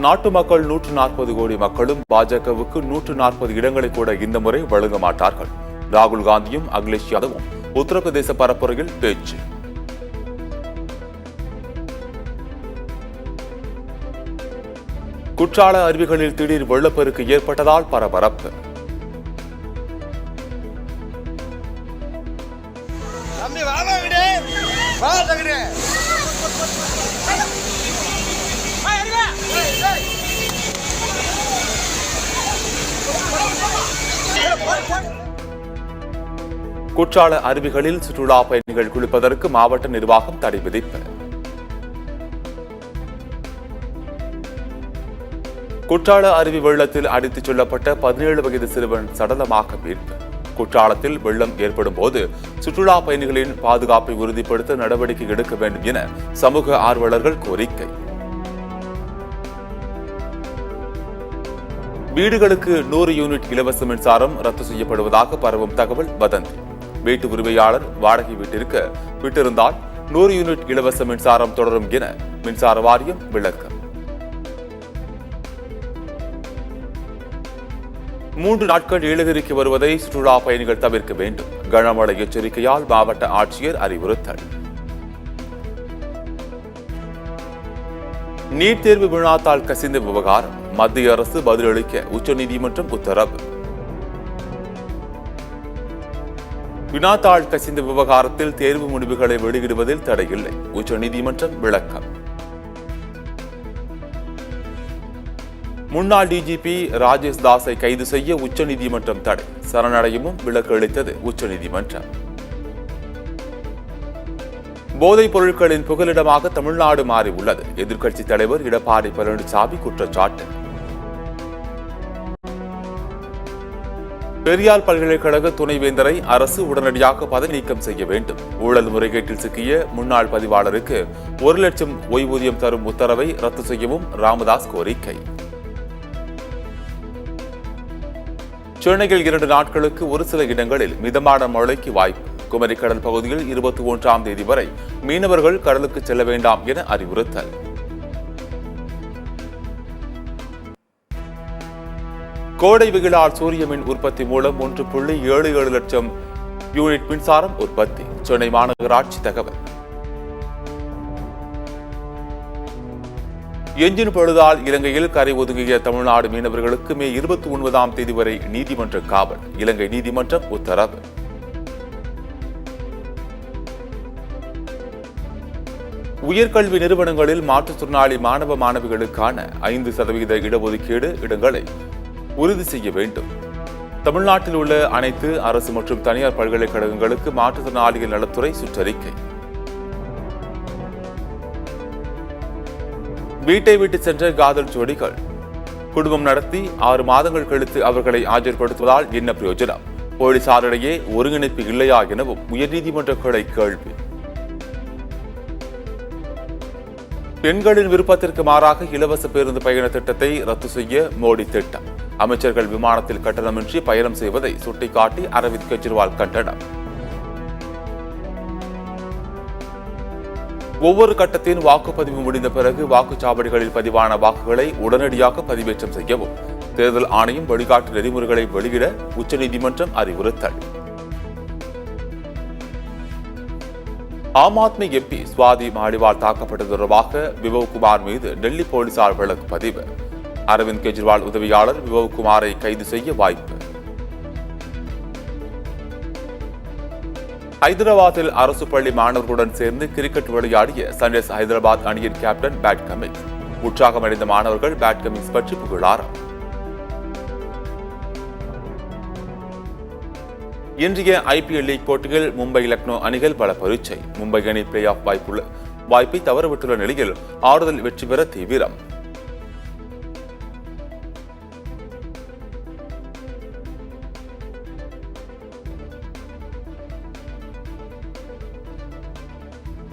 நாட்டு மக்கள் 140 கோடி மக்களும் பாஜகவுக்கு 140 இடங்களை கூட இந்த முறை வழங்க மாட்டார்கள். ராகுல் காந்தியும் அகிலேஷ் யாதவும் உத்தரப்பிரதேச பரப்புரையில் பேச்சு. குற்றால அருவிகளில் திடீர் வெள்ளப்பெருக்கு ஏற்பட்டதால் பரபரப்பு. குற்றால அருவிகளில் சுற்றுலா பயணிகள் குளிப்பதற்கு மாவட்ட நிர்வாகம் தடை விதிப்பு. குற்றால அருவி வெள்ளத்தில் அடித்துச் செல்லப்பட்ட 17 வயது சிறுவன் சடலமாக மீட்பு. குற்றாலத்தில் வெள்ளம் ஏற்படும் போது சுற்றுலா பயணிகளின் பாதுகாப்பை உறுதிப்படுத்த நடவடிக்கை எடுக்க வேண்டும் என சமூக ஆர்வலர்கள் கோரிக்கை. வீடுகளுக்கு 100 யூனிட் இலவச மின்சாரம் ரத்து செய்யப்படுவதாக பரவும் தகவல் வதந்தி. வீட்டு உரிமையாளர் வாடகை வீட்டிற்கு விட்டிருந்தால் 100 யூனிட் இலவச மின்சாரம் தொடரும் என மின்சார வாரியம் விளக்கம். 3 நாட்கள் நீலகிரிக்கு வருவதை சுற்றுலா பயணிகள் தவிர்க்க வேண்டும். கனமழை எச்சரிக்கையால் மாவட்ட ஆட்சியர் அறிவுறுத்தல். நீட் தேர்வு வினாத்தாள் கசிந்த விவகாரம் மத்திய அரசு பதிலளிக்க உச்சநீதிமன்றம் உத்தரவு. வினாத்தாள் கசிந்த விவகாரத்தில் தேர்வு முடிவுகளை வெளியிடுவதில் தடையில்லை, உச்சநீதிமன்றம் விளக்கம். முன்னாள் டிஜிபி ராஜேஷ் தாஸை கைது செய்ய உச்சநீதிமன்றம் தடை, சரணடையமும் விலக்கு அளித்தது உச்சநீதிமன்றம். போதைப் பொருட்களின் புகலிடமாக தமிழ்நாடு மாறியுள்ளது, எதிர்க்கட்சித் தலைவர் எடப்பாடி பழனிசாமி குற்றச்சாட்டு. பெரியார் பல்கலைக்கழக துணைவேந்தரை அரசு உடனடியாக பதவி நீக்கம் செய்ய வேண்டும். ஊழல் முறைகேட்டில் சிக்கிய முன்னாள் பதிவாளருக்கு 1 லட்சம் ஓய்வூதியம் தரும் உத்தரவை ரத்து செய்யவும் ராமதாஸ் கோரிக்கை. சென்னையில் 2 நாட்களுக்கு ஒரு சில இடங்களில் மிதமான மழைக்கு வாய்ப்பு. குமரிக்கடல் பகுதியில் 21ஆம் தேதி வரை மீனவர்கள் கடலுக்கு செல்ல வேண்டாம் என அறிவுறுத்தல். கோடை வெயிலால் சூரிய மின் உற்பத்தி மூலம் 1.77 லட்சம் யூனிட் மின்சாரம் உற்பத்தி. சென்னை மாநகராட்சி தகவல். எஞ்சின் பழுதால் இலங்கையில் கரை ஒதுங்கிய தமிழ்நாடு மீனவர்களுக்கு மே 29ஆம் தேதி வரை நீதிமன்ற காவல். இலங்கை நீதிமன்றம் உத்தரவு. உயர்கல்வி நிறுவனங்களில் மாற்றுத்திறனாளி மாணவ மாணவிகளுக்கான 5% இடஒதுக்கீடு இடங்களை உறுதி செய்ய வேண்டும். தமிழ்நாட்டில் உள்ள அனைத்து அரசு மற்றும் தனியார் பல்கலைக்கழகங்களுக்கு மாற்றுத்திறனாளிகள் நலத்துறை சுற்றறிக்கை. வீட்டை விட்டு சென்ற காதல் ஜோடிகள் குடும்பம் நடத்தி 6 மாதங்கள் கழித்து அவர்களை ஆஜர்படுத்துவதால் என்ன பிரயோஜனம்? போலீசாரிடையே ஒருங்கிணைப்பு இல்லையா எனவும் உயர்நீதிமன்ற கிளை கேள்வி. பெண்களின் விருப்பத்திற்கு மாறாக இலவச பேருந்து பயண திட்டத்தை ரத்து செய்ய மோடி திட்டம். அமைச்சர்கள் விமானத்தில் கட்டணமின்றி பயணம் செய்வதை சுட்டிக்காட்டி அரவிந்த் கெஜ்ரிவால் கண்டனம். ஒவ்வொரு கட்டத்தின் வாக்குப்பதிவு முடிந்த பிறகு வாக்குச்சாவடிகளில் பதிவான வாக்குகளை உடனடியாக பதிவேற்றம் செய்யவும் தேர்தல் ஆணையம் வழிகாட்டு நெறிமுறைகளை வெளியிட உச்சநீதிமன்றம் அறிவுறுத்தல். ஆம் ஆத்மி எம்பி சுவாதி மாலிவால் தாக்கப்பட்டது தொடர்பாக விபவ் குமார் மீது டெல்லி போலீசார் வழக்கு பதிவு. அரவிந்த் கெஜ்ரிவால் உதவியாளர் விபவ் குமாரை கைது செய்ய வாய்ப்பு. ஹைதராபாத்தில் அரசு பள்ளி மாணவர்களுடன் சேர்ந்து கிரிக்கெட் விளையாடிய சன்ரைஸ் ஹைதராபாத் அணியின் கேப்டன் பேட் கமின்ஸ். உற்சாகமடைந்த மாணவர்கள் பேட் கமின்ஸ் பற்றி புகழாரம். இன்றைய IPL லீக் போட்டியில் மும்பை லக்னோ அணிகள் பல பரீட்சை. மும்பை அணி பிளே ஆஃப் வாய்ப்பை தவறவிட்டுள்ள நிலையில் ஆறுதல் வெற்றி பெற தீவிரம்.